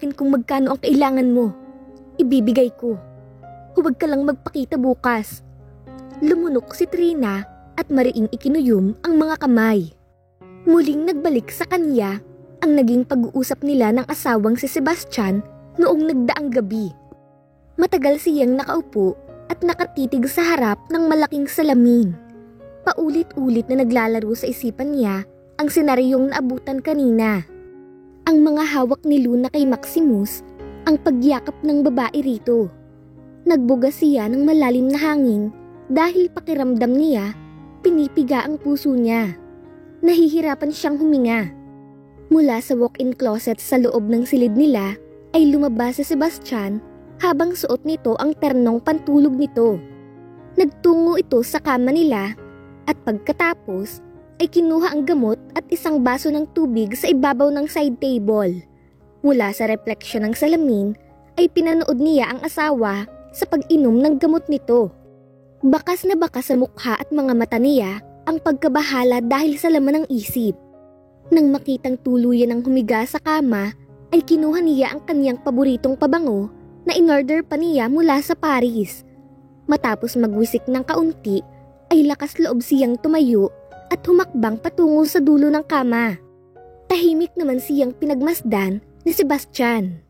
akin kung magkano ang kailangan mo. Ibibigay ko. Huwag ka lang magpakita bukas. Lumunok si Trina at mariing ikinuyom ang mga kamay. Muling nagbalik sa kanya ang naging pag-uusap nila ng asawang si Sebastian noong nagdaang gabi. Matagal siyang nakaupo at nakatitig sa harap ng malaking salamin. Paulit-ulit na naglalaro sa isipan niya ang senaryong naabutan kanina. Ang mga hawak ni Luna kay Maximus, ang pagyakap ng babae rito. Nagbuga siya ng malalim na hangin dahil pakiramdam niya, pinipiga ang puso niya. Nahihirapan siyang huminga. Mula sa walk-in closet sa loob ng silid nila ay lumabas si Sebastian habang suot nito ang ternong pantulog nito. Nagtungo ito sa kama nila at pagkatapos ay kinuha ang gamot at isang baso ng tubig sa ibabaw ng side table. Mula sa refleksyon ng salamin ay pinanood niya ang asawa sa pag-inom ng gamot nito. Bakas na bakas sa mukha at mga mata niya ang pagkabahala dahil sa laman ng isip. Nang makitang tuluyan ng humiga sa kama ay kinuha niya ang kanyang paboritong pabango na in-order pa niya mula sa Paris. Matapos magwisik ng kaunti ay lakas loob siyang tumayo at humakbang patungo sa dulo ng kama. Tahimik naman siyang pinagmasdan ni Sebastian.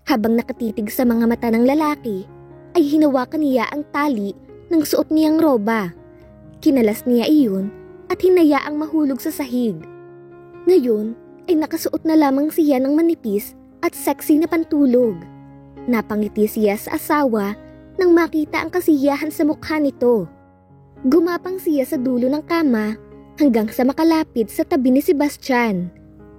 Habang nakatitig sa mga mata ng lalaki, ay hinawakan niya ang tali ng suot niyang roba. Kinalas niya iyon at hinayaang mahulog sa sahig. Ngayon ay nakasuot na lamang siya ng manipis at sexy na pantulog. Napangiti siya sa asawa nang makita ang kasiyahan sa mukha nito. Gumapang siya sa dulo ng kama hanggang sa makalapit sa tabi ni Sebastian.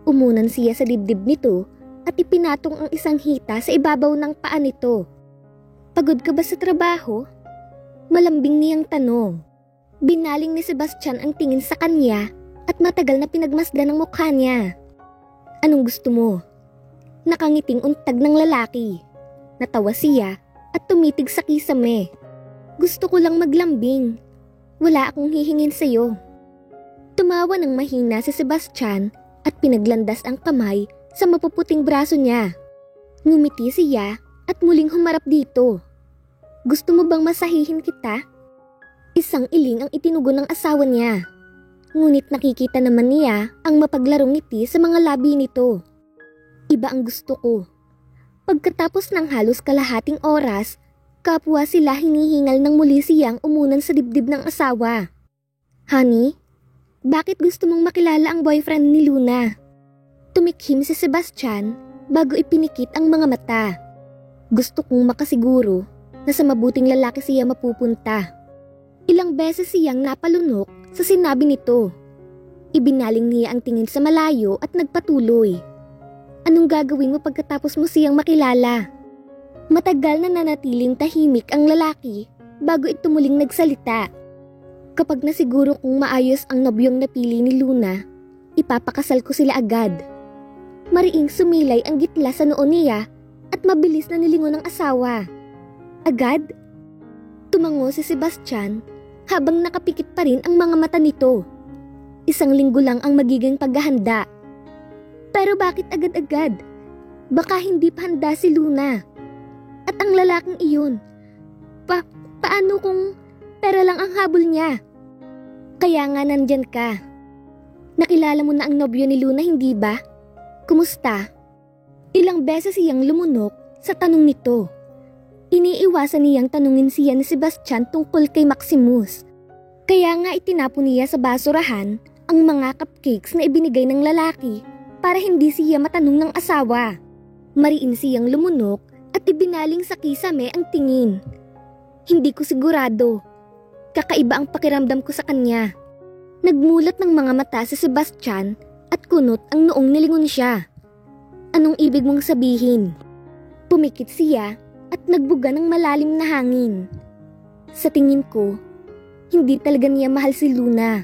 Umunan siya sa dibdib nito at ipinatong ang isang hita sa ibabaw ng paa nito. "Pagod ka ba sa trabaho?" Malambing niyang tanong. Binaling ni Sebastian ang tingin sa kanya at matagal na pinagmasdan ang mukha niya. "Anong gusto mo?" Nakangiting untag ng lalaki. Natawa siya at tumitig sa kisame. "Gusto ko lang maglambing. Wala akong hihingin sa'yo." Tumawa ng mahina si Sebastian at pinaglandas ang kamay sa mapuputing braso niya. Ngumiti siya at muling humarap dito. "Gusto mo bang masahihin kita?" Isang iling ang itinugon ng asawa niya. Ngunit nakikita naman niya ang mapaglarong ngiti sa mga labi nito. "Iba ang gusto ko." Pagkatapos ng halos kalahating oras, kapwa sila hinihingal ng muli siyang umunan sa dibdib ng asawa. "Honey, bakit gusto mong makilala ang boyfriend ni Luna?" Tumikhim si Sebastian bago ipinikit ang mga mata. "Gusto kong makasiguro na sa mabuting lalaki siya mapupunta." Ilang beses siyang napalunok sa sinabi nito. Ibinaling niya ang tingin sa malayo at nagpatuloy. "Anong gagawin mo pagkatapos mo siyang makilala?" Matagal na nanatiling tahimik ang lalaki bago ito muling nagsalita. "Kapag nasiguro kung maayos ang nobyong napili ni Luna, ipapakasal ko sila agad." Mariing sumilay ang gitla sa noo niya at mabilis na nilingon ng asawa. "Agad?" Tumango si Sebastian habang nakapikit pa rin ang mga mata nito. Isang linggo lang ang magiging paghahanda. "Pero bakit agad-agad? Baka hindi pa handa si Luna. At ang lalaking iyon, paano kung pera lang ang habol niya?" "Kaya nga nandyan ka. Nakilala mo na ang nobyo ni Luna, hindi ba? Kumusta?" Ilang beses siyang lumunok sa tanong nito. Iniiwasan niyang tanungin siya ni Sebastian tungkol kay Maximus. Kaya nga itinapon niya sa basurahan ang mga cupcakes na ibinigay ng lalaki para hindi siya matanong ng asawa. Mariin siyang lumunok at ibinaling sa kisame ang tingin. "Hindi ko sigurado. Kakaiba ang pakiramdam ko sa kanya." Nagmulat ng mga mata si Sebastian at kunot ang noong nilingon siya. "Anong ibig mong sabihin?" Pumikit siya at nagbuga ng malalim na hangin. "Sa tingin ko, hindi talaga niya mahal si Luna.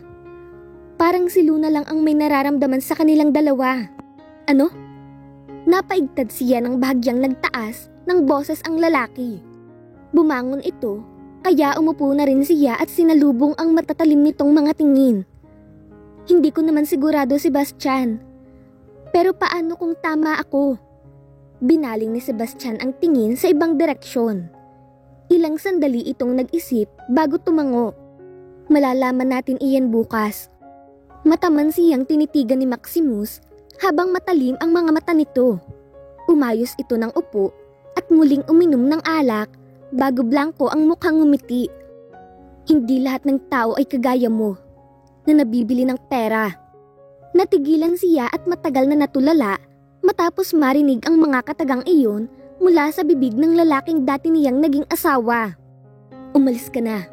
Parang si Luna lang ang may nararamdaman sa kanilang dalawa." "Ano?" Napaigtad siya ng bahagyang nagtaas ng boses ang lalaki. Bumangon ito, kaya umupo na rin siya at sinalubong ang matatalim nitong mga tingin. "Hindi ko naman sigurado, Sebastian. Pero paano kung tama ako? Binaling ni Sebastian ang tingin sa ibang direksyon. Ilang sandali itong nag-isip bago tumango. Malalaman natin iyan bukas. Mataman siyang tinitigan ni Maximus habang matalim ang mga mata nito. Umayos ito ng upo at muling uminom ng alak bago blanko ang mukhang ngumiti. Hindi lahat ng tao ay kagaya mo na nabibili ng pera. Natigilan siya at matagal na natulala matapos marinig ang mga katagang iyon mula sa bibig ng lalaking dati niyang naging asawa. Umalis ka na.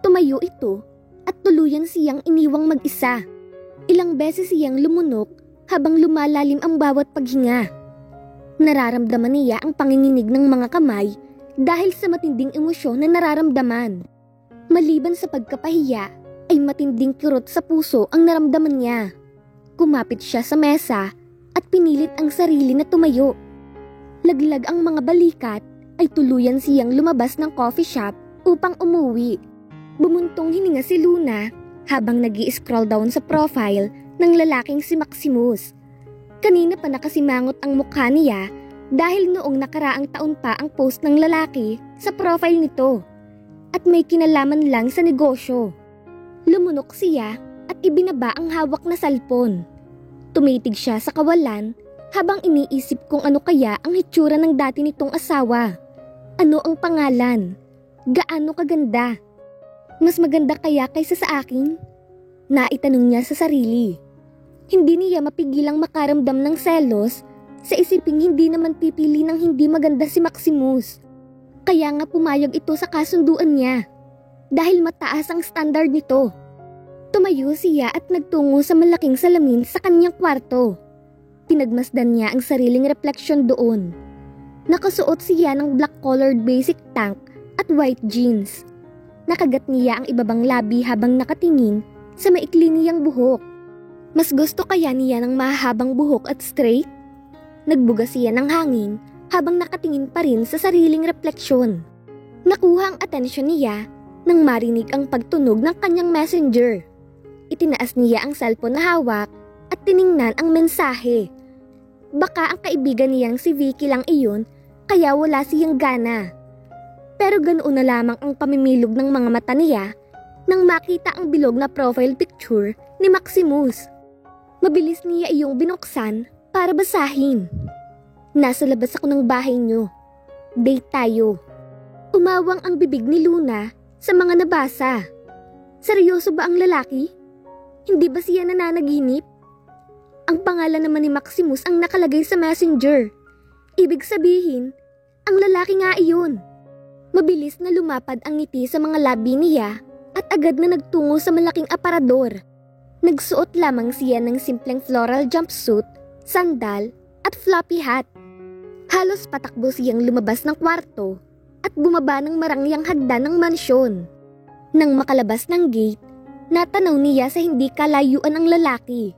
Tumayo ito at tuluyan siyang iniwang mag-isa. Ilang beses siyang lumunok habang lumalalim ang bawat paghinga. Nararamdaman niya ang panginginig ng mga kamay dahil sa matinding emosyon na nararamdaman. Maliban sa pagkapahiya ay matinding kirot sa puso ang naramdaman niya. Kumapit siya sa mesa at pinilit ang sarili na tumayo. Laglag ang mga balikat ay tuluyan siyang lumabas ng coffee shop upang umuwi. Bumuntong hininga si Luna habang nag-i-scroll down sa profile ng lalaking si Maximus. Kanina pa nakasimangot ang mukha niya dahil noong nakaraang taon pa ang post ng lalaki sa profile nito at may kinalaman lang sa negosyo. Lumunok siya at ibinaba ang hawak na salpon. Tumitig siya sa kawalan habang iniisip kung ano kaya ang hitsura ng dati nitong asawa. Ano ang pangalan? Gaano kaganda? Mas maganda kaya kaysa sa akin? Naitanong niya sa sarili. Hindi niya mapigilang makaramdam ng selos sa isiping hindi naman pipili ng hindi maganda si Maximus. Kaya nga pumayag ito sa kasunduan niya dahil mataas ang standard nito. Tumayo siya at nagtungo sa malaking salamin sa kanyang kwarto. Pinagmasdan niya ang sariling refleksyon doon. Nakasuot siya ng black-colored basic tank at white jeans. Nakagat niya ang ibabang labi habang nakatingin sa maikli niyang buhok. Mas gusto kaya niya ng mahabang buhok at straight? Nagbuga siya ng hangin habang nakatingin pa rin sa sariling refleksyon. Nakuha ang atensyon niya nang marinig ang pagtunog ng kanyang messenger. Itinaas niya ang cellphone na hawak at tiningnan ang mensahe. Baka ang kaibigan niyang si Vicky lang iyon kaya wala siyang gana. Pero ganoon na lamang ang pamimilog ng mga mata niya nang makita ang bilog na profile picture ni Maximus. Mabilis niya iyong binuksan para basahin. Nasa labas ako ng bahay niyo. Date tayo. Umawang ang bibig ni Luna sa mga nabasa. Seryoso ba ang lalaki? Hindi ba siya nananaginip? Ang pangalan naman ni Maximus ang nakalagay sa messenger. Ibig sabihin, ang lalaki nga iyon. Mabilis na lumapad ang ngiti sa mga labi niya at agad na nagtungo sa malaking aparador. Nagsuot lamang siya ng simpleng floral jumpsuit, sandal at floppy hat. Halos patakbo siyang lumabas ng kwarto at bumaba ng marangyang hagdan ng mansyon. Nang makalabas ng gate, natanaw niya sa hindi kalayuan ang lalaki.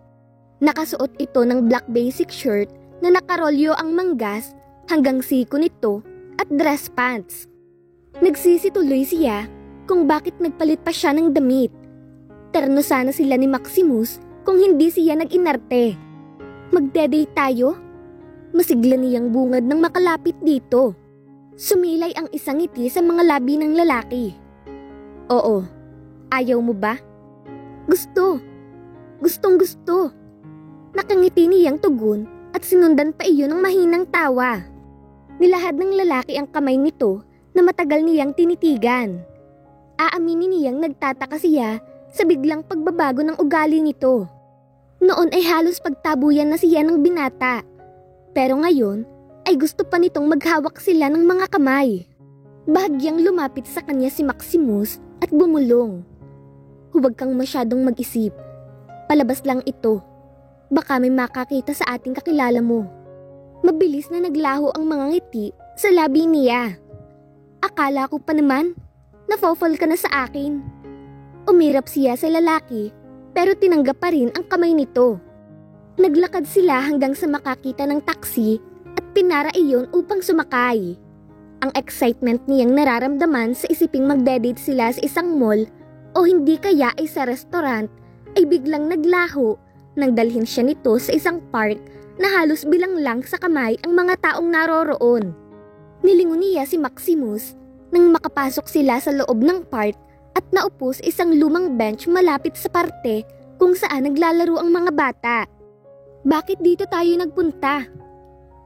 Nakasuot ito ng black basic shirt na nakarolyo ang manggas hanggang siko nito at dress pants. Nagsisituloy siya kung bakit nagpalit pa siya ng damit. Terno sana sila ni Maximus kung hindi siya nag-inarte. Magde-date tayo? Masigla niyang bungad nang makalapit dito. Sumilay ang isang ngiti sa mga labi ng lalaki. Oo, ayaw mo ba? Gusto. Gustong gusto. Nakangiti niyang tugon at sinundan pa iyon ng mahinang tawa. Nilahad ng lalaki ang kamay nito na matagal niyang tinitigan. Aaminin niyang nagtataka siya sa biglang pagbabago ng ugali nito. Noon ay halos pagtabuyan na siya ng binata. Pero ngayon ay gusto pa nitong maghawak sila ng mga kamay. Bahagyang lumapit sa kanya si Maximus at bumulong. Huwag kang masyadong mag-isip. Palabas lang ito. Baka may makakita sa ating kakilala mo. Mabilis na naglaho ang mga ngiti sa labi niya. Akala ko pa naman, na-fall ka na sa akin. Umirap siya sa lalaki pero tinanggap pa rin ang kamay nito. Naglakad sila hanggang sa makakita ng taxi at pinara iyon upang sumakay. Ang excitement niyang nararamdaman sa isiping magde-date sila sa isang mall o hindi kaya ay sa restaurant ay biglang naglaho nang dalhin siya nito sa isang park na halos bilang lang sa kamay ang mga taong naroroon. Nilingon niya si Maximus nang makapasok sila sa loob ng park at naupo sa isang lumang bench malapit sa parte kung saan naglalaro ang mga bata. Bakit dito tayo nagpunta?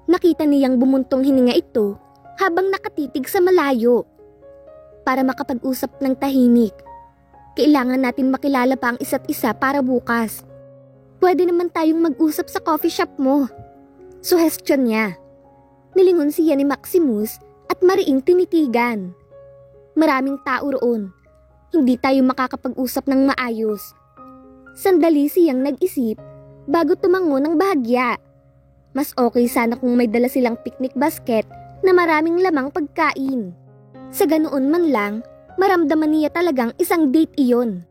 Nakita niyang bumuntong hininga ito habang nakatitig sa malayo. Para makapag-usap ng tahimik. Kailangan natin makilala pa ang isa't isa para bukas. Pwede naman tayong mag-usap sa coffee shop mo. Suhestyon niya. Nilingon siya ni Maximus at mariing tinitigan. Maraming tao roon. Hindi tayo makakapag-usap ng maayos. Sandali siyang nag-isip bago tumango ng bahagya. Mas okay sana kung may dala silang picnic basket na maraming lamang pagkain. Sa ganoon man lang, maramdaman niya talagang isang date iyon.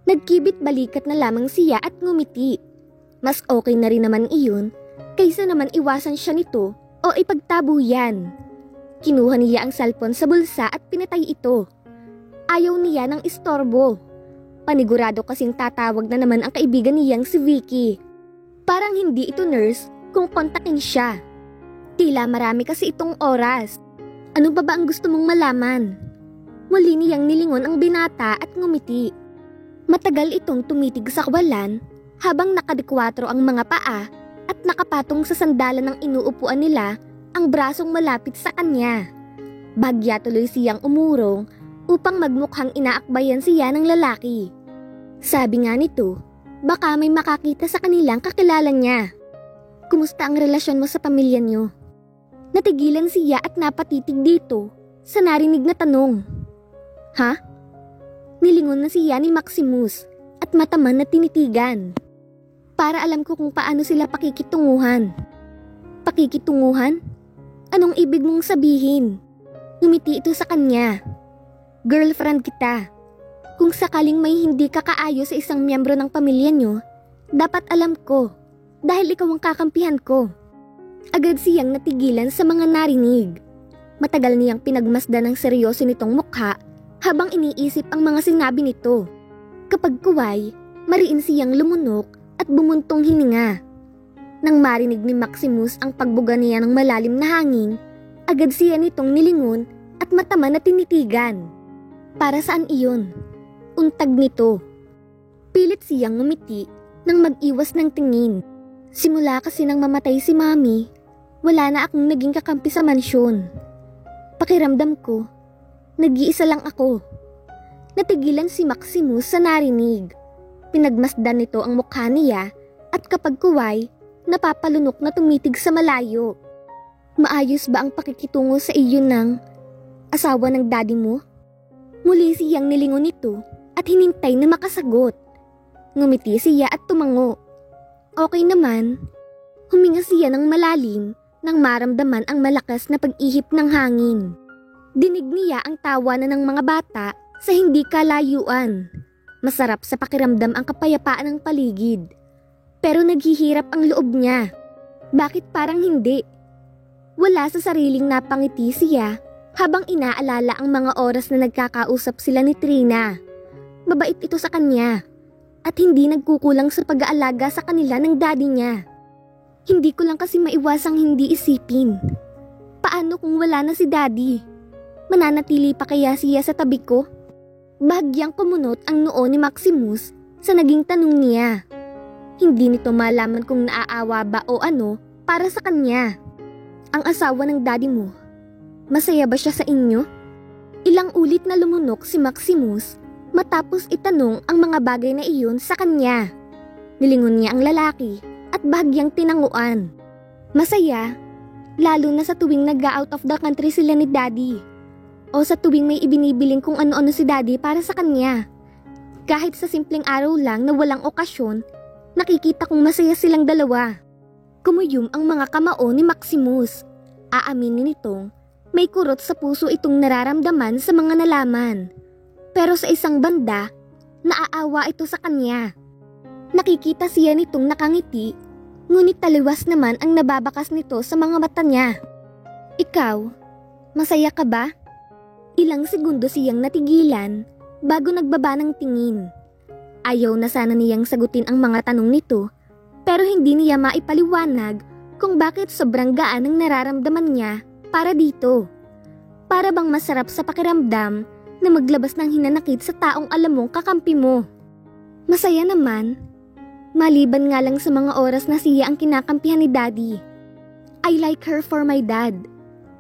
Nagkibit balikat na lamang siya at ngumiti. Mas okay na rin naman iyon kaysa naman iwasan siya nito o ipagtabo yan. Kinuha niya ang cellphone sa bulsa at pinatay ito. Ayaw niya ng istorbo. Panigurado kasing tatawag na naman ang kaibigan niyang si Vicky. Parang hindi ito nurse kung kontakin siya. Tila marami kasi itong oras. Ano ba ang gusto mong malaman? Muli niyang nilingon ang binata at ngumiti. Matagal itong tumitig sa kawalan habang nakadikwatro ang mga paa at nakapatong sa sandalan ng inuupuan nila ang brasong malapit sa kanya. Bagya tuloy siyang umurong upang magmukhang inaakbayan siya ng lalaki. Sabi nga nito, baka may makakita sa kanilang kakilala niya. Kumusta ang relasyon mo sa pamilya niyo? Natigilan siya at napatitig dito sa narinig na tanong. Ha? Nilingon na siya ni Maximus at mataman na tinitigan. Para alam ko kung paano sila pakikitunguhan. Pakikitunguhan? Anong ibig mong sabihin? Ngumiti ito sa kanya. Girlfriend kita. Kung sakaling may hindi kakaayos sa isang miyembro ng pamilya niyo, dapat alam ko dahil ikaw ang kakampihan ko. Agad siyang natigilan sa mga narinig. Matagal niyang pinagmasdan ng seryoso nitong mukha habang iniisip ang mga sinabi nito. Kapag kuway, mariin siyang lumunok at bumuntong hininga. Nang marinig ni Maximus ang pagbuga niya ng malalim na hangin, agad siya nitong nilingon at mataman na tinitigan. Para saan iyon? Untag nito. Pilit siyang ngumiti nang mag-iwas ng tingin. Simula kasi nang mamatay si Mami, wala na akong naging kakampi sa mansyon. Pakiramdam ko, nag-iisa lang ako. Natigilan si Maximus sa narinig. Pinagmasdan nito ang mukha niya at kapag kuway, napapalunok na tumitig sa malayo. Maayos ba ang pakikitungo sa iyo ng asawa ng daddy mo? Muli siyang nilingon nito at hinintay na makasagot. Ngumiti siya at tumango. Okay naman. Huminga siya ng malalim nang maramdaman ang malakas na pag-ihip ng hangin. Dinig niya ang tawanan ng mga bata sa hindi kalayuan. Masarap sa pakiramdam ang kapayapaan ng paligid. Pero naghihirap ang loob niya. Bakit parang hindi? Wala sa sariling napangiti siya habang inaalala ang mga oras na nagkakausap sila ni Trina. Mabait ito sa kanya at hindi nagkukulang sa pag-aalaga sa kanila ng daddy niya. Hindi ko lang kasi maiwasang hindi isipin. Paano kung wala na si daddy? Mananatili pa kaya siya sa tabi ko? Bahagyang kumunot ang noo ni Maximus sa naging tanong niya. Hindi nito malaman kung naaawa ba o ano para sa kanya. Ang asawa ng daddy mo, masaya ba siya sa inyo? Ilang ulit na lumunok si Maximus matapos itanong ang mga bagay na iyon sa kanya. Nilingon niya ang lalaki at bahagyang tinanguan. Masaya, lalo na sa tuwing nag-out of the country sila ni daddy. O sa tuwing may ibinibiling kung ano-ano si daddy para sa kanya. Kahit sa simpleng araw lang na walang okasyon, nakikita kong masaya silang dalawa. Kumuyom ang mga kamao ni Maximus. Aaminin nitong may kurot sa puso itong nararamdaman sa mga nalaman. Pero sa isang banda, naaawa ito sa kanya. Nakikita siya nitong nakangiti, ngunit taliwas naman ang nababakas nito sa mga mata niya. Ikaw, masaya ka ba? Ilang segundo siyang natigilan bago nagbaba ng tingin. Ayaw na sana niyang sagutin ang mga tanong nito, pero hindi niya maipaliwanag kung bakit sobrang gaan ang nararamdaman niya para dito. Para bang masarap sa pakiramdam na maglabas ng hinanakit sa taong alam mong kakampi mo. Masaya naman, maliban nga lang sa mga oras na siya ang kinakampihan ni Daddy. I like her for my dad,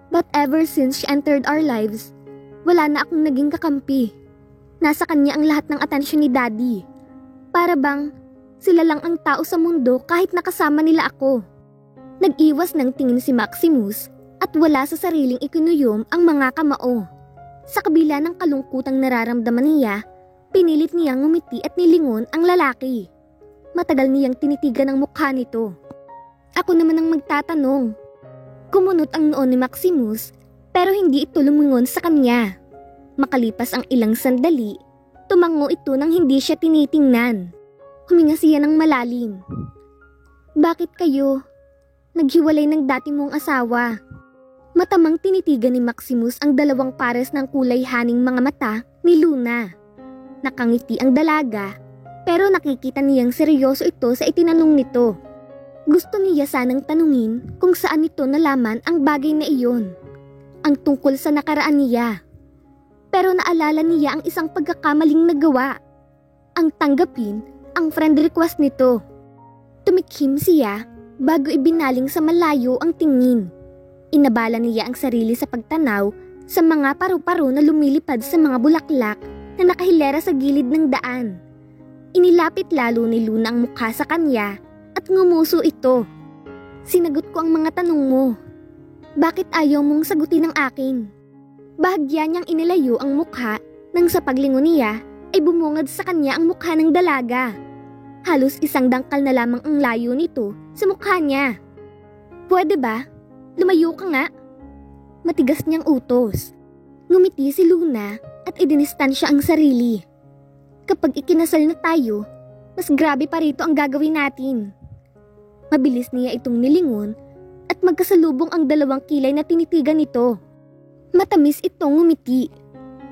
but ever since she entered our lives, wala na akong naging kakampi. Nasa kanya ang lahat ng atensyon ni Daddy. Para bang sila lang ang tao sa mundo kahit nakasama nila ako. Nag-iwas ng tingin si Maximus at wala sa sariling ikinuyom ang mga kamao. Sa kabila ng kalungkutang nararamdaman niya, pinilit niyang ngumiti at nilingon ang lalaki. Matagal niyang tinitigan ang mukha nito. Ako naman ang magtatanong. Kumunot ang noon ni Maximus pero hindi ito lumingon sa kanya. Makalipas ang ilang sandali, tumango ito nang hindi siya tinitingnan. Huminga siya ng malalim. Bakit kayo naghiwalay ng dati mong asawa? Matamang tinitigan ni Maximus ang dalawang pares ng kulay haning mga mata ni Luna. Nakangiti ang dalaga pero nakikita niyang seryoso ito sa itinanong nito. Gusto niya sanang tanungin kung saan nito nalaman ang bagay na iyon, ang tungkol sa nakaraan niya. Pero naalala niya ang isang pagkakamaling nagawa, ang tanggapin ang friend request nito. Tumikhim siya bago ibinaling sa malayo ang tingin. Inabala niya ang sarili sa pagtanaw sa mga paru-paro na lumilipad sa mga bulaklak na nakahilera sa gilid ng daan. Inilapit lalo ni Luna ang mukha sa kanya at ngumuso ito. Sinagot ko ang mga tanong mo. Bakit ayaw mong sagutin ang akin? Bahagya niyang inilayo ang mukha nang sa paglingon niya ay bumungad sa kanya ang mukha ng dalaga. Halos isang dangkal na lamang ang layo nito sa mukha niya. Pwede ba? Lumayo ka nga. Matigas niyang utos. Ngumiti si Luna at idinistansya ang sarili. Kapag ikinasal na tayo, mas grabe pa rito ang gagawin natin. Mabilis niya itong nilingon at magkasalubong ang dalawang kilay na tinitigan nito. Matamis itong ngumiti.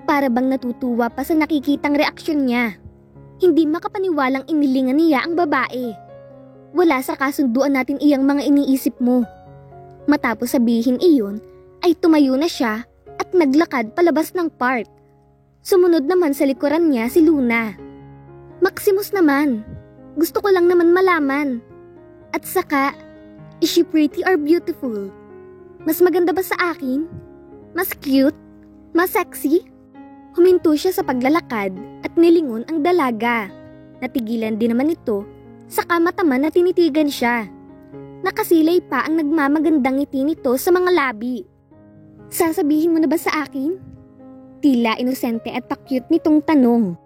Para bang natutuwa pa sa nakikitang reaksyon niya. Hindi makapaniwalang inilingan niya ang babae. Wala sa kasunduan natin iyang mga iniisip mo. Matapos sabihin iyon, ay tumayo na siya at naglakad palabas ng park. Sumunod naman sa likuran niya si Luna. Maximus naman, gusto ko lang naman malaman. At saka, is she pretty or beautiful? Mas maganda ba sa akin? Mas cute? Mas sexy? Huminto siya sa paglalakad at nilingon ang dalaga. Natigilan din naman ito, saka mataman na tinitigan siya. Nakasilay pa ang nagmamagandang ngiti nito sa mga labi. Sasabihin mo na ba sa akin? Tila inosente at pa-cute nitong tanong.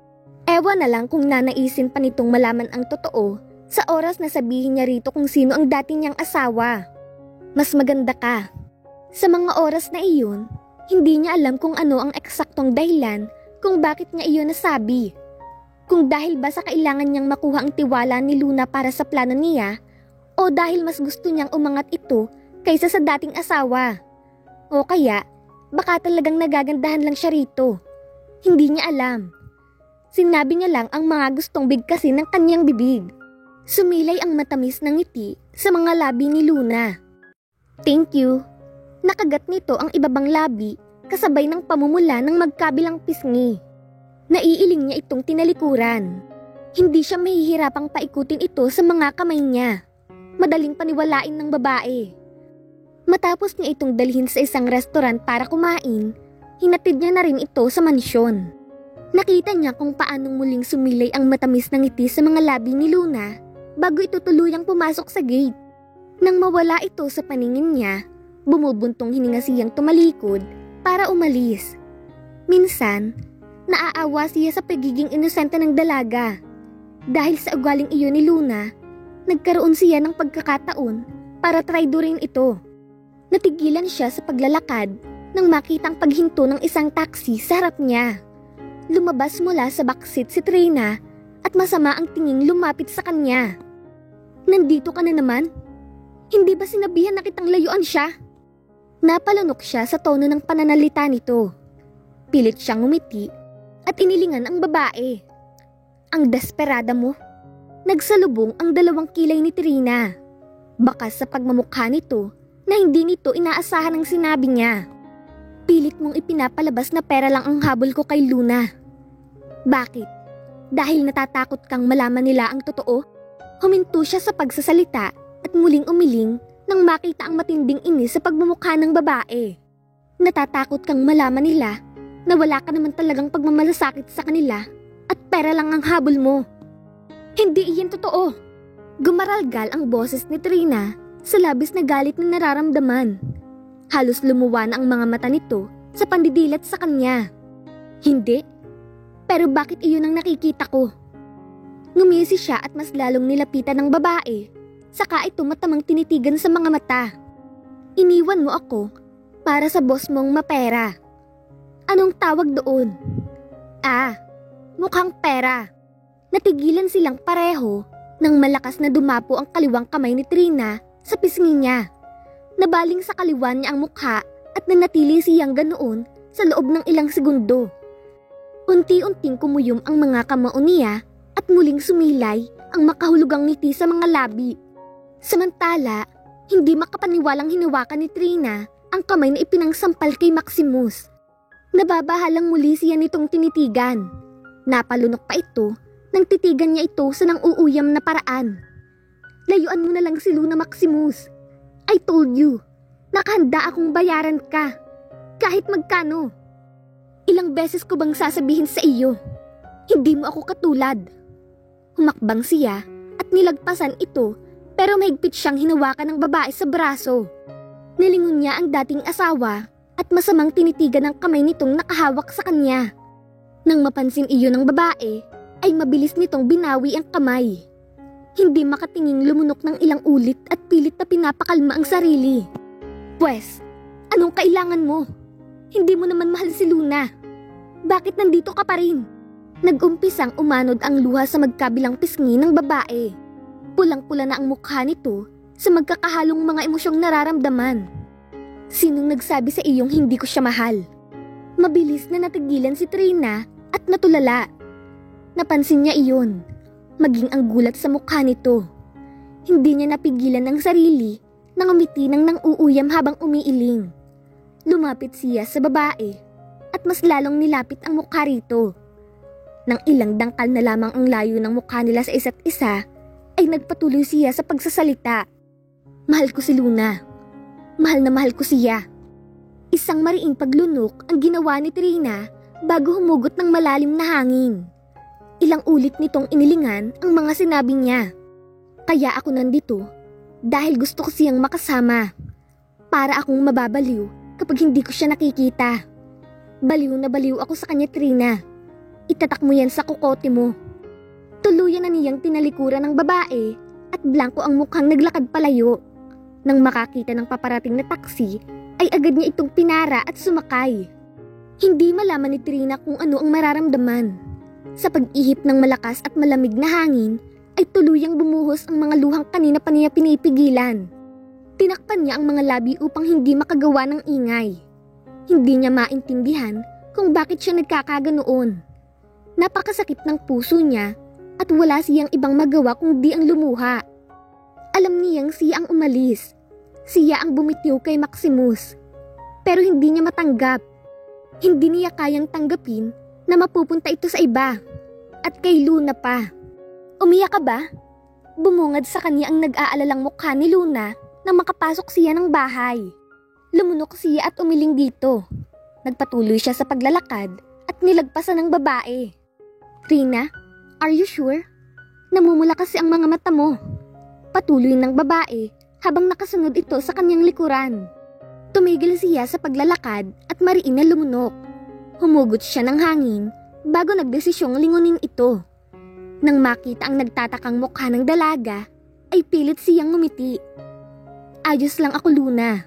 Ewan na lang kung nanaisin pa nitong malaman ang totoo sa oras na sabihin niya rito kung sino ang dati niyang asawa. Mas maganda ka. Sa mga oras na iyon, hindi niya alam kung ano ang eksaktong dahilan kung bakit niya iyon nasabi. Kung dahil ba sa kailangan niyang makuha ang tiwala ni Luna para sa plano niya, o dahil mas gusto niyang umangat ito kaysa sa dating asawa. O kaya, baka talagang nagagandahan lang siya rito. Hindi niya alam. Sinabi niya lang ang mga gustong bigkasin ng kanyang bibig. Sumilay ang matamis na ngiti sa mga labi ni Luna. Thank you. Nakagat nito ang ibabang labi kasabay ng pamumula ng magkabilang pisngi. Naiiling niya itong tinalikuran. Hindi siya mahihirapang paikutin ito sa mga kamay niya. Madaling paniwalain ng babae. Matapos niya itong dalhin sa isang restaurant para kumain, hinatid niya na rin ito sa mansyon. Nakita niya kung paanong muling sumilay ang matamis na ngiti sa mga labi ni Luna bago ito tuluyang pumasok sa gate. Nang mawala ito sa paningin niya, bumubuntong hininga siyang tumalikod para umalis. Minsan, naaawa siya sa pagiging inosente ng dalaga. Dahil sa ugaling iyon ni Luna, nagkaroon siya ng pagkakataon para traidorin ito. Natigilan siya sa paglalakad nang makitang paghinto ng isang taxi sa harap niya. Lumabas mula sa backseat si Trina at masama ang tinging lumapit sa kanya. Nandito ka na naman? Hindi ba sinabihan na kitang layuan siya? Napalunok siya sa tono ng pananalita nito. Pilit siyang ngumiti at inilingan ang babae. Ang desperada mo. Nagsalubong ang dalawang kilay ni Trina. Bakas sa pagmamukha nito na hindi nito inaasahan ang sinabi niya. Pilit mong ipinapalabas na pera lang ang habol ko kay Luna. Bakit? Dahil natatakot kang malaman nila ang totoo? Huminto siya sa pagsasalita at muling umiling nang makita ang matinding inis sa pagmumukha ng babae. Natatakot kang malaman nila na wala ka naman talagang pagmamalasakit sa kanila at pera lang ang habol mo. Hindi iyan totoo. Gumaralgal ang boses ni Trina sa labis na galit na nararamdaman. Halos lumuwa na ang mga mata nito sa pandidilat sa kanya. Hindi. Pero bakit iyon ang nakikita ko? Ngumisi siya at mas lalong nilapitan ng babae. Saka ito matamang tinitigan sa mga mata. Iniwan mo ako para sa boss mong mapera. Anong tawag doon? Mukhang pera. Natigilan silang pareho nang malakas na dumapo ang kaliwang kamay ni Trina sa pisngi niya. Nabaling sa kaliwan niya ang mukha at nanatili siyang ganoon sa loob ng ilang segundo. Unti-unting kumuyom ang mga kamao niya at muling sumilay ang makahulugang ngiti sa mga labi. Samantala, hindi makapaniwalang hinawakan ni Trina ang kamay na ipinangsampal kay Maximus. Nababahalang muli siya nitong tinitigan. Napalunok pa ito nang titigan niya ito sa nang uuyam na paraan. Layuan mo na lang si Luna, Maximus. I told you, nakahanda akong bayaran ka. Kahit magkano. Ilang beses ko bang sasabihin sa iyo, hindi mo ako katulad. Humakbang siya at nilagpasan ito pero mahigpit siyang hinawakan ng babae sa braso. Nilingon niya ang dating asawa at masamang tinitigan ng kamay nitong nakahawak sa kanya. Nang mapansin iyon ng babae, ay mabilis nitong binawi ang kamay. Hindi makatinging lumunok ng ilang ulit at pilit na pinapakalma ang sarili. Pwes, anong kailangan mo? Hindi mo naman mahal si Luna. Bakit nandito ka pa rin? Nag-umpisang umanod ang luha sa magkabilang pisngi ng babae. Pulang-pula na ang mukha nito sa magkakahalong mga emosyong nararamdaman. Sinong nagsabi sa iyong hindi ko siya mahal? Mabilis na natigilan si Trina at natulala. Napansin niya iyon, maging ang gulat sa mukha nito. Hindi niya napigilan ang sarili nang umiti ng nang-uuyam habang umiiling. Lumapit siya sa babae at mas lalong nilapit ang mukha rito. Nang ilang dangkal na lamang ang layo ng mukha nila sa isa't isa, ay nagpatuloy siya sa pagsasalita. Mahal ko si Luna. Mahal na mahal ko siya. Isang mariing paglunok ang ginawa ni Trina bago humugot ng malalim na hangin. Ilang ulit nitong inilingan ang mga sinabi niya. Kaya ako nandito dahil gusto ko siyang makasama. Para akong mababaliw kapag hindi ko siya nakikita. Baliw na baliw ako sa kanya, Trina. Itatak mo yan sa kukote mo. Tuluyan na niyang tinalikuran ng babae at blanko ang mukhang naglakad palayo. Nang makakita ng paparating na taxi, ay agad niya itong pinara at sumakay. Hindi malaman ni Trina kung ano ang mararamdaman. Sa pag-ihip ng malakas at malamig na hangin, ay tuluyang bumuhos ang mga luhang kanina pa niya pinipigilan. Tinakpan niya ang mga labi upang hindi makagawa ng ingay. Hindi niya maintindihan kung bakit siya nagkakaganoon. Napakasakit ng puso niya at wala siyang ibang magawa kundi ang lumuha. Alam niyang siya ang umalis. Siya ang bumitiw kay Maximus. Pero hindi niya matanggap. Hindi niya kayang tanggapin na mapupunta ito sa iba. At kay Luna pa. Umiyak ka ba? Bumungad sa kanya ang nag-aalalang mukha ni Luna nang makapasok siya ng bahay. Lumunok siya at umiling dito. Nagpatuloy siya sa paglalakad at nilagpasan ng babae. Trina, are you sure? Namumula kasi ang mga mata mo. Patuloy ng babae habang nakasunod ito sa kanyang likuran. Tumigil siya sa paglalakad at mariin na lumunok. Humugot siya ng hangin bago nagdesisyong lingunin ito. Nang makita ang nagtatakang mukha ng dalaga, ay pilit siyang ngumiti. Ayos lang ako, Luna.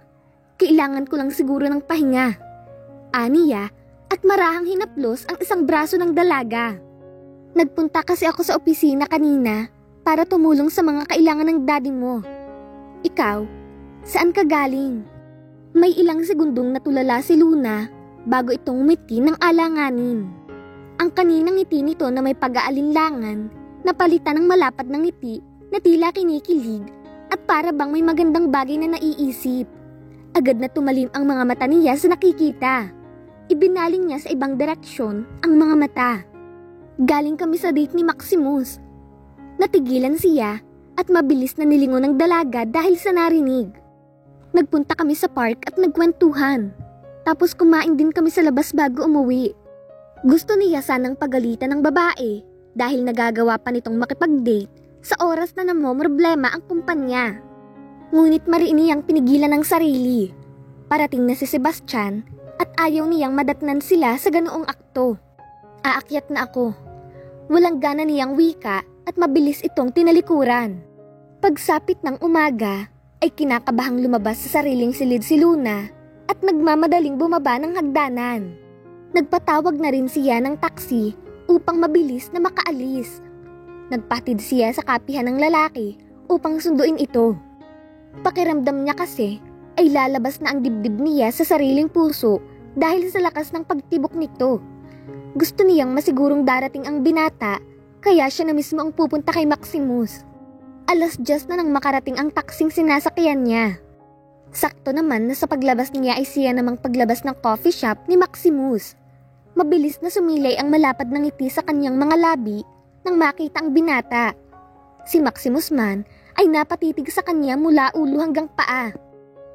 Kailangan ko lang siguro ng pahinga. Aniya at marahang hinaplos ang isang braso ng dalaga. Nagpunta kasi ako sa opisina kanina para tumulong sa mga kailangan ng daddy mo. Ikaw, saan ka galing? May ilang segundong natulala si Luna bago itong umiti ng alanganin. Ang kaninang ngiti nito na may pag-aalinlangan napalitan ng malapad ng ngiti na tila kinikilig at para bang may magandang bagay na naiisip. Agad na tumalim ang mga mata niya sa nakikita. Ibinaling niya sa ibang direksyon ang mga mata. Galing kami sa date ni Maximus. Natigilan siya at mabilis na nilingon ng dalaga dahil sa narinig. Nagpunta kami sa park at nagkwentuhan. Tapos kumain din kami sa labas bago umuwi. Gusto niya sanang pagalitan ng babae dahil nagagawa pa nitong makipag-date sa oras na namomroblema ang kumpanya. Ngunit mariin niyang pinigilan ng sarili. Parating na si Sebastian at ayaw niyang madatnan sila sa ganoong akto. Aakyat na ako. Walang gana niyang wika at mabilis itong tinalikuran. Pagsapit ng umaga ay kinakabahang lumabas sa sariling silid si Luna at nagmamadaling bumaba ng hagdanan. Nagpatawag na rin siya ng taxi upang mabilis na makaalis. Nagpatid siya sa kapihan ng lalaki upang sunduin ito. Pakiramdam niya kasi ay lalabas na ang dibdib niya sa sariling puso dahil sa lakas ng pagtibok nito. Gusto niyang masigurong darating ang binata kaya siya na mismo ang pupunta kay Maximus. 10:00 na nang makarating ang taksing sinasakyan niya. Sakto naman na sa paglabas niya ay siya namang paglabas ng coffee shop ni Maximus. Mabilis na sumilay ang malapad ng ngiti sa kanyang mga labi nang makita ang binata. Si Maximus man ay napatitig sa kanya mula ulo hanggang paa.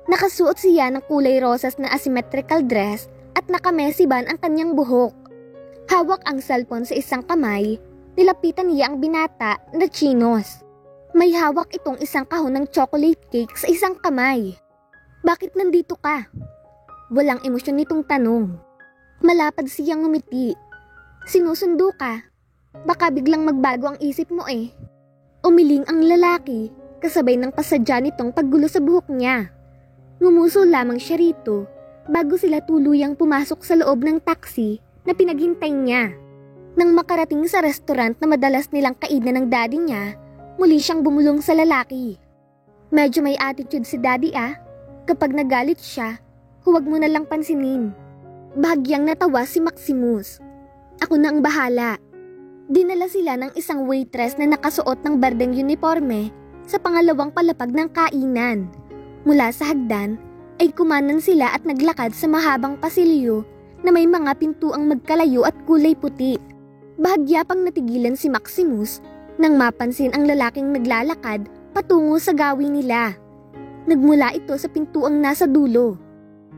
Nakasuot siya ng kulay rosas na asymmetrical dress at nakamesiban ang kanyang buhok. Hawak ang cellphone sa isang kamay, nilapitan niya ang binata na chinos. May hawak itong isang kahon ng chocolate cake sa isang kamay. Bakit nandito ka? Walang emosyon nitong tanong. Malapad siyang ngumiti. Sinusundo ka? Baka biglang magbago ang isip mo eh. Umiling ang lalaki kasabay ng pasadya nitong paggulo sa buhok niya. Ngumuso lamang siya rito bago sila tuluyang pumasok sa loob ng taxi na pinaghintay niya. Nang makarating sa restaurant na madalas nilang kainan ng daddy niya, muli siyang bumulong sa lalaki. Medyo may attitude si daddy ah. Kapag nagalit siya, huwag mo na lang pansinin. Bahagyang natawa si Maximus. Ako na ang bahala. Dinala sila ng isang waitress na nakasuot ng berdeng uniforme sa pangalawang palapag ng kainan. Mula sa hagdan ay kumanan sila at naglakad sa mahabang pasilyo na may mga pintuang magkalayo at kulay puti. Bahagya pang natigilan si Maximus nang mapansin ang lalaking naglalakad patungo sa gawi nila. Nagmula ito sa pintuang nasa dulo.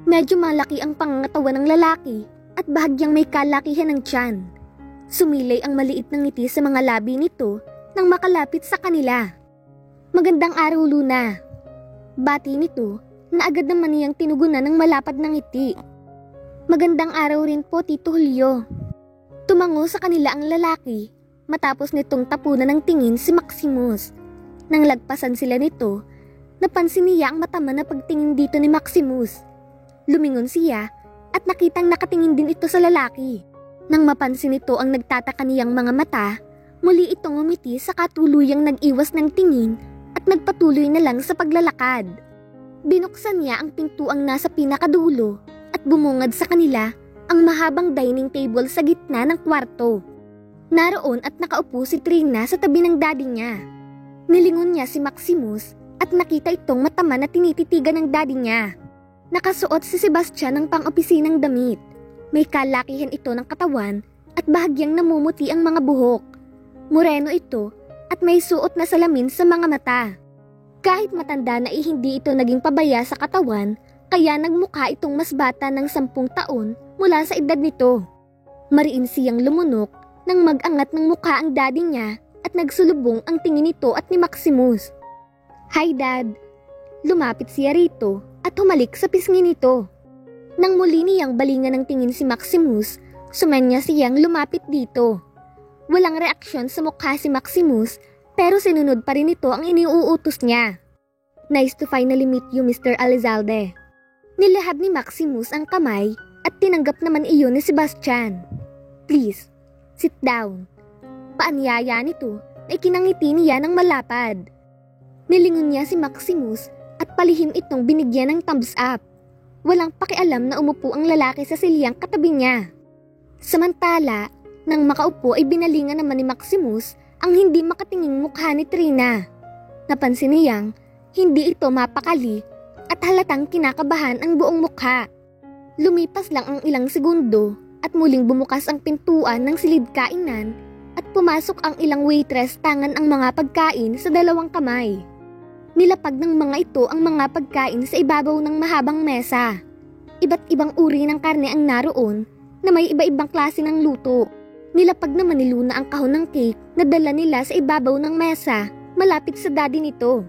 Medyo malaki ang pangangatawan ng lalaki at bahagyang may kalakihan ng tiyan. Sumilay ang maliit na ngiti sa mga labi nito nang makalapit sa kanila. Magandang araw, Luna. Bati nito na agad naman niyang tinugunan ng malapad na ngiti. Magandang araw rin po, Tito Julio. Tumango sa kanila ang lalaki matapos nitong tapunan ng tingin si Maximus. Nang lagpasan sila nito, napansin niya ang matama na pagtingin dito ni Maximus. Lumingon siya at nakitang nakatingin din ito sa lalaki. Nang mapansin nito ang nagtataka niyang mga mata, muli itong umiti sa katuluyang nag-iwas ng tingin at nagpatuloy na lang sa paglalakad. Binuksan niya ang pintuang nasa pinakadulo at bumungad sa kanila ang mahabang dining table sa gitna ng kwarto. Naroon at nakaupo si Trina sa tabi ng daddy niya. Nilingon niya si Maximus at nakita itong matama na tinititigan ng daddy niya. Nakasuot si Sebastian ng pang-opisinang damit. May kalakihan ito ng katawan at bahagyang namumuti ang mga buhok. Moreno ito at may suot na salamin sa mga mata. Kahit matanda na hindi ito naging pabaya sa katawan, kaya nagmukha itong mas bata ng 10 taon mula sa edad nito. Mariin siyang lumunok nang mag-angat ng mukha ang daddy niya at nagsulubong ang tingin nito at ni Maximus. Hi Dad! Lumapit siya rito at humalik sa pisngi nito. Nang muli niyang balingan ng tingin si Maximus, sumanya siyang lumapit dito. Walang reaksyon sa mukha si Maximus pero sinunod pa rin ito ang iniuutos niya. Nice to finally meet you, Mr. Elizalde. Nilahad ni Maximus ang kamay at tinanggap naman iyon ni Sebastian. Please, sit down. Paanyaya nito ay kinangiti niya ng malapad. Nilingon niya si Maximus at palihim itong binigyan ng thumbs up. Walang pakialam na umupo ang lalaki sa silyang katabi niya. Samantala, nang makaupo ay binalingan naman ni Maximus ang hindi makatinging mukha ni Trina. Napansin niyang Hindi ito mapakali at halatang kinakabahan ang buong mukha. Lumipas lang ang ilang segundo at muling bumukas ang pintuan ng silid kainan at pumasok ang ilang waitress tangan ang mga pagkain sa dalawang kamay. Nilapag ng mga ito ang mga pagkain sa ibabaw ng mahabang mesa. Iba't ibang uri ng karne ang naroon na may iba-ibang klase ng luto. Nilapag naman ni Luna ang kahon ng cake na dala nila sa ibabaw ng mesa malapit sa daddy nito.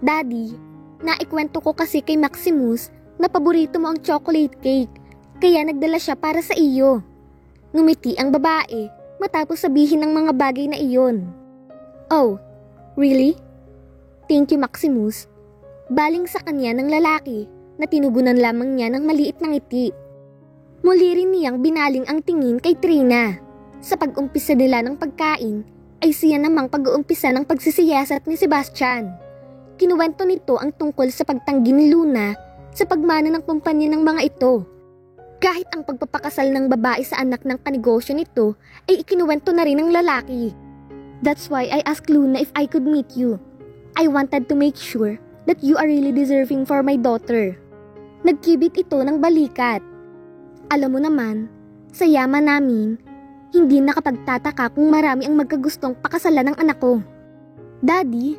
Daddy, naikwento ko kasi kay Maximus na paborito mo ang chocolate cake, kaya nagdala siya para sa iyo. Ngumiti ang babae matapos sabihin ng mga bagay na iyon. Oh, really? Thank you, Maximus. Baling sa kanya ng lalaki na tinugunan lamang niya ng maliit na ngiti. Muli rin niyang binaling ang tingin kay Trina. Sa pag-umpisa nila ng pagkain ay siya namang pag-uumpisa ng pagsisiyasat ni Sebastian. Kinuwento nito ang tungkol sa pagtanggi ni Luna sa pagmana ng kumpanya ng mga ito. Kahit ang pagpapakasal ng babae sa anak ng kanegosyo nito ay ikinuwento na rin ng lalaki. That's why I asked Luna if I could meet you. I wanted to make sure that you are really deserving for my daughter. Nagkibit ito ng balikat. Alam mo naman, sa yaman namin, hindi nakapagtataka kung marami ang magkagustong pakasalan ng anak ko. Daddy,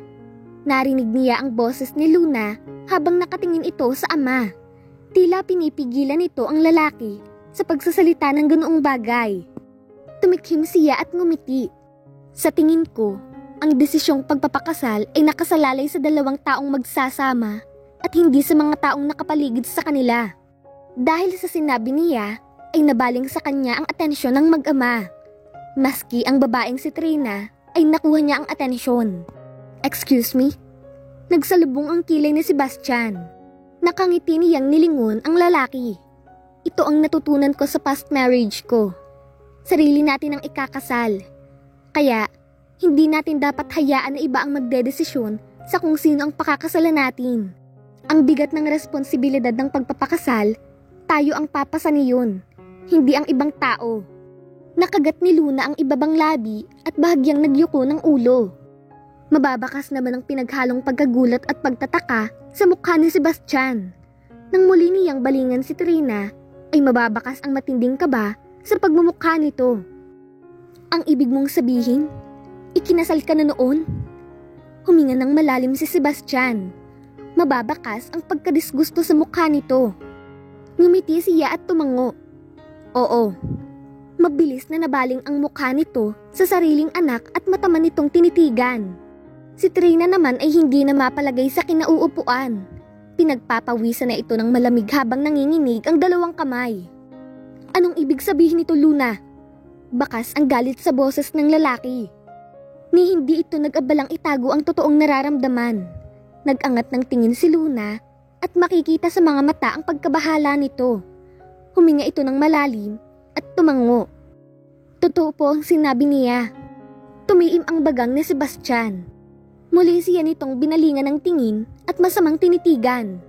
narinig niya ang boses ni Luna habang nakatingin ito sa ama. Tila pinipigilan nito ang lalaki sa pagsasalita ng ganoong bagay. Tumikhim siya at ngumiti. Sa tingin ko, ang desisyong pagpapakasal ay nakasalalay sa dalawang taong magsasama at hindi sa mga taong nakapaligid sa kanila. Dahil sa sinabi niya, ay nabaling sa kanya ang atensyon ng mag-ama. Maski ang babaeng si Trina ay nakuha niya ang atensyon. Excuse me? Nagsalubong ang kilay ni Sebastian. Nakangiti niyang nilingon ang lalaki. Ito ang natutunan ko sa past marriage ko. Sarili natin ang ikakasal. Kaya, hindi natin dapat hayaan na iba ang magdedesisyon sa kung sino ang pakakasalan natin. Ang bigat ng responsibilidad ng pagpapakasal, tayo ang papasa niyon, hindi ang ibang tao. Nakagat ni Luna ang ibabang labi at bahagyang nagyuko ng ulo. Mababakas naman ang pinaghalong pagkagulat at pagtataka sa mukha ni Sebastian. Nang muli niyang balingan si Trina, ay mababakas ang matinding kaba sa pagmumukha nito. Ang ibig mong sabihin, ikinasal ka na noon? Huminga ng malalim si Sebastian. Mababakas ang pagkadisgusto sa mukha nito. Ngumiti siya at tumango. Oo. Mabilis na nabaling ang mukha nito sa sariling anak at mata nitong tinitigan. Si Trina naman ay hindi na mapalagay sa kinauupuan. Pinagpapawisan na ito ng malamig habang nanginginig ang dalawang kamay. Anong ibig sabihin nito, Luna? Bakas ang galit sa boses ng lalaki. Ni hindi ito nag-abalang itago ang totoong nararamdaman. Nag-angat ng tingin si Luna at makikita sa mga mata ang pagkabahala nito. Huminga ito ng malalim at tumango. Totoo po ang sinabi niya. Tumiim ang bagang ni Sebastian. Muli siya nitong binalingan ng tingin at masamang tinitigan.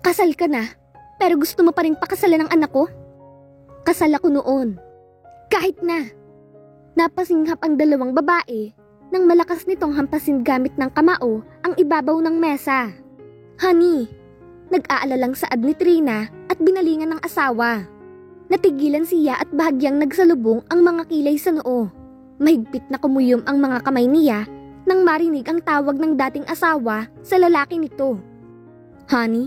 Kasal ka na, pero gusto mo pa rin pakasalan ng anak ko? Kasal ako noon. Kahit na. Napasinghap ang dalawang babae nang malakas nitong hampasin gamit ng kamao ang ibabaw ng mesa. Honey, nag-aalalang saad ni Trina at binalingan ng asawa. Natigilan siya at bahagyang nagsalubong ang mga kilay sa noo. Mahigpit na kumuyom ang mga kamay niya nang marinig ang tawag ng dating asawa sa lalaki nito. Honey,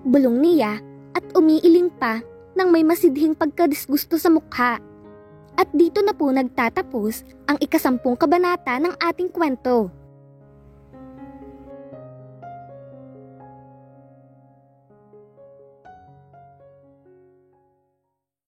bulong niya at umiiling pa nang may masidhing pagkadisgusto sa mukha. At dito na po nagtatapos ang ika-10 kabanata ng ating kwento.